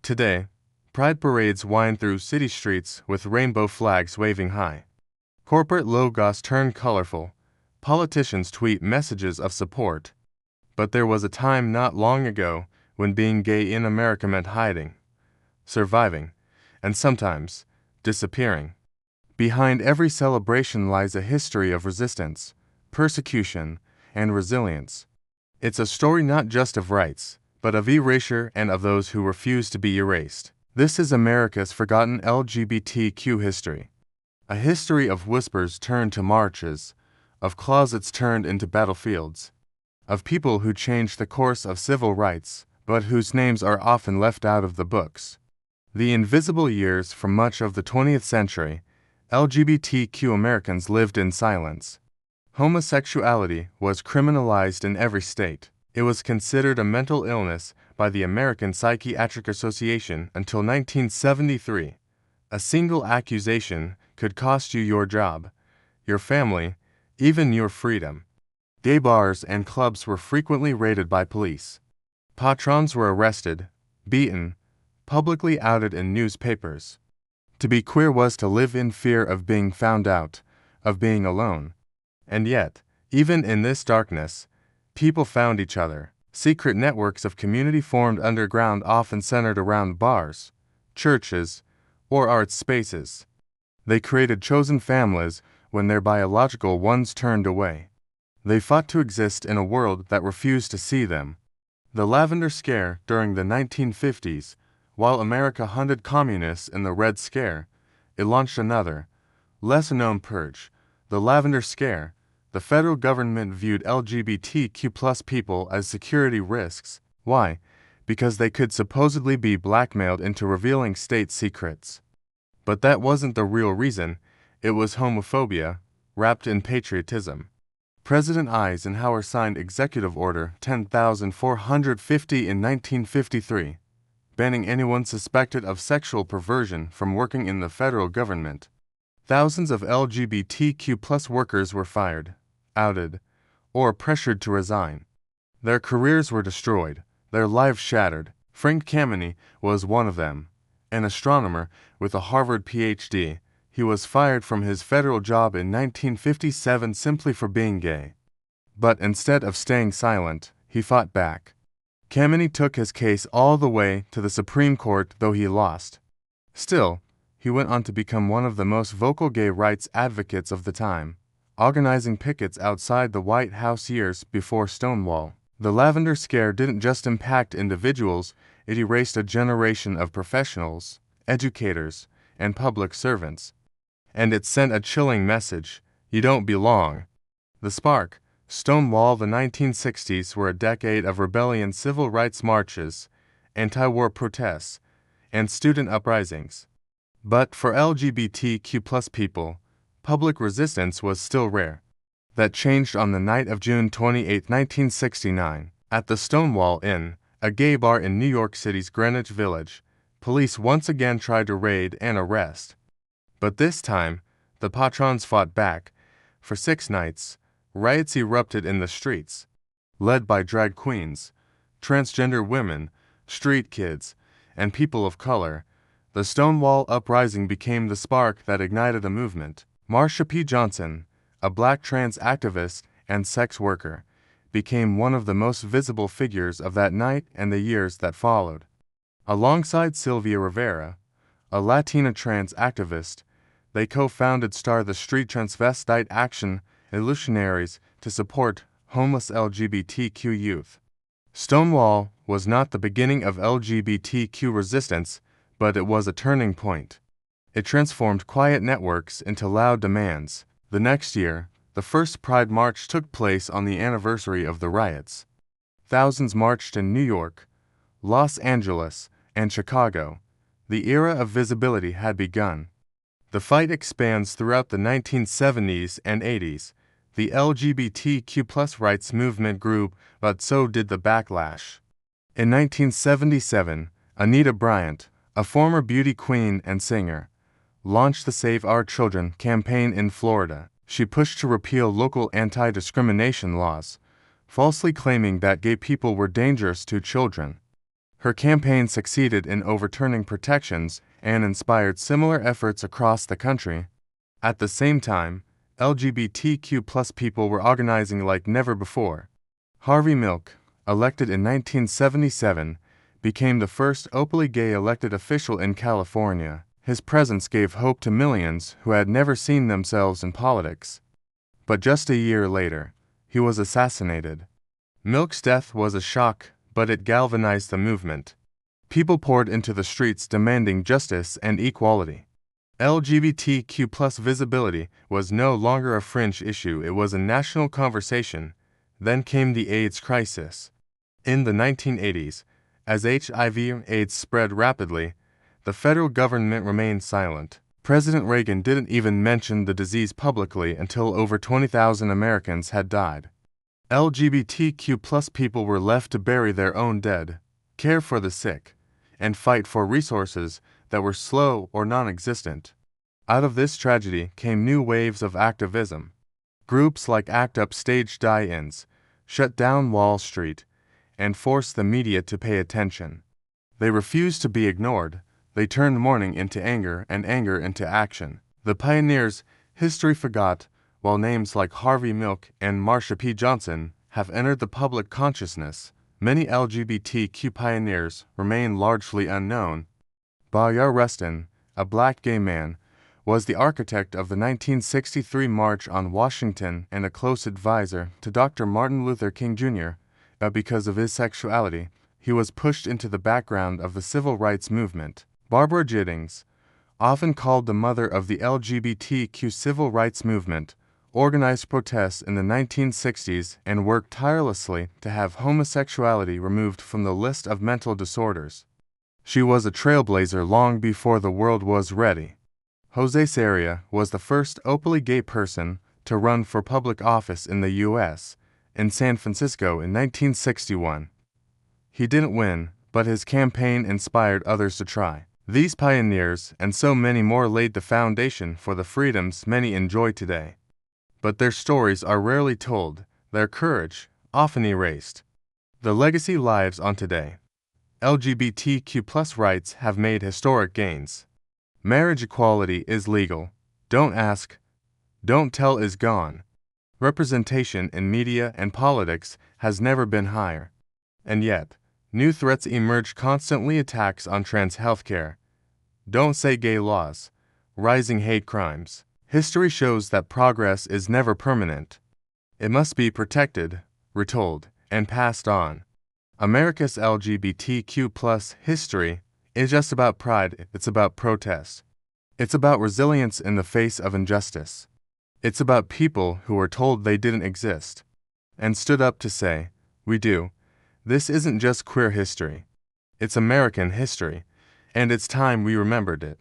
Today, pride parades wind through city streets with rainbow flags waving high. Corporate logos turn colorful. Politicians tweet messages of support. But there was a time not long ago when being gay in America meant hiding, surviving, and sometimes disappearing. Behind every celebration lies a history of resistance, persecution, and resilience. It's a story not just of rights, but of erasure and of those who refuse to be erased. This is America's forgotten LGBTQ history. A history of whispers turned to marches, of closets turned into battlefields, of people who changed the course of civil rights, but whose names are often left out of the books. The invisible years from much of the 20th century, LGBTQ Americans lived in silence. Homosexuality was criminalized in every state. It was considered a mental illness by the American Psychiatric Association until 1973. A single accusation could cost you your job, your family, even your freedom. Gay bars and clubs were frequently raided by police. Patrons were arrested, beaten, publicly outed in newspapers. To be queer was to live in fear of being found out, of being alone. And yet, even in this darkness, people found each other. Secret networks of community formed underground, often centered around bars, churches, or art spaces. They created chosen families when their biological ones turned away. They fought to exist in a world that refused to see them. The Lavender Scare during the 1950s, while America hunted communists in the Red Scare, it launched another, lesser-known purge, the Lavender Scare. The federal government viewed LGBTQ+ people as security risks. Why? Because they could supposedly be blackmailed into revealing state secrets. But that wasn't the real reason. It was homophobia, wrapped in patriotism. President Eisenhower signed Executive Order 10,450 in 1953, banning anyone suspected of sexual perversion from working in the federal government. Thousands of LGBTQ+ workers were fired, outed, or pressured to resign. Their careers were destroyed, their lives shattered. Frank Kameny was one of them, an astronomer with a Harvard PhD. He was fired from his federal job in 1957 simply for being gay. But instead of staying silent, he fought back. Kameny took his case all the way to the Supreme Court, though he lost. Still, he went on to become one of the most vocal gay rights advocates of the time, organizing pickets outside the White House years before Stonewall. The Lavender Scare didn't just impact individuals, it erased a generation of professionals, educators, and public servants. And it sent a chilling message: you don't belong. The spark, Stonewall, the 1960s were a decade of rebellion, civil rights marches, anti-war protests, and student uprisings. But for LGBTQ+ people, public resistance was still rare. That changed on the night of June 28, 1969. At the Stonewall Inn, a gay bar in New York City's Greenwich Village, police once again tried to raid and arrest. But this time, the patrons fought back. For 6 nights, riots erupted in the streets, led by drag queens, transgender women, street kids, and people of color. The Stonewall Uprising became the spark that ignited a movement. Marsha P. Johnson, a black trans activist and sex worker, became one of the most visible figures of that night and the years that followed. Alongside Sylvia Rivera, a Latina trans activist, they co-founded Star the Street Transvestite Action Illusionaries to support homeless LGBTQ youth. Stonewall was not the beginning of LGBTQ resistance, but it was a turning point. It transformed quiet networks into loud demands. The next year, the first Pride March took place on the anniversary of the riots. Thousands marched in New York, Los Angeles, and Chicago. The era of visibility had begun. The fight expands throughout the 1970s and 80s. The LGBTQ+ rights movement grew, but so did the backlash. In 1977, Anita Bryant, a former beauty queen and singer, launched the Save Our Children campaign in Florida. She pushed to repeal local anti-discrimination laws, falsely claiming that gay people were dangerous to children. Her campaign succeeded in overturning protections and inspired similar efforts across the country. At the same time, LGBTQ+ people were organizing like never before. Harvey Milk, elected in 1977, became the first openly gay elected official in California. His presence gave hope to millions who had never seen themselves in politics. But just a year later, he was assassinated. Milk's death was a shock, but it galvanized the movement. People poured into the streets demanding justice and equality. LGBTQ+ visibility was no longer a fringe issue, it was a national conversation. Then came the AIDS crisis. In the 1980s, as HIV/AIDS spread rapidly, the federal government remained silent. President Reagan didn't even mention the disease publicly until over 20,000 Americans had died. LGBTQ+ people were left to bury their own dead, care for the sick, and fight for resources that were slow or non-existent. Out of this tragedy came new waves of activism. Groups like ACT UP staged die-ins, shut down Wall Street, and forced the media to pay attention. They refused to be ignored. They turned mourning into anger and anger into action. The pioneers history forgot, while names like Harvey Milk and Marsha P. Johnson have entered the public consciousness. Many LGBTQ pioneers remain largely unknown. Bayard Rustin, a black gay man, was the architect of the 1963 March on Washington and a close advisor to Dr. Martin Luther King Jr., but because of his sexuality, he was pushed into the background of the civil rights movement. Barbara Gittings, often called the mother of the LGBTQ civil rights movement, organized protests in the 1960s and worked tirelessly to have homosexuality removed from the list of mental disorders. She was a trailblazer long before the world was ready. José Sarria was the first openly gay person to run for public office in the U.S. in San Francisco in 1961. He didn't win, but his campaign inspired others to try. These pioneers and so many more laid the foundation for the freedoms many enjoy today. But their stories are rarely told, their courage often erased. The legacy lives on today. LGBTQ+ rights have made historic gains. Marriage equality is legal. Don't ask, don't tell is gone. Representation in media and politics has never been higher. And yet, new threats emerge constantly: attacks on trans healthcare, don't say gay laws, rising hate crimes. History shows that progress is never permanent. It must be protected, retold, and passed on. America's LGBTQ+ history is just about pride, it's about protest. It's about resilience in the face of injustice. It's about people who were told they didn't exist and stood up to say, we do. This isn't just queer history. It's American history, and it's time we remembered it.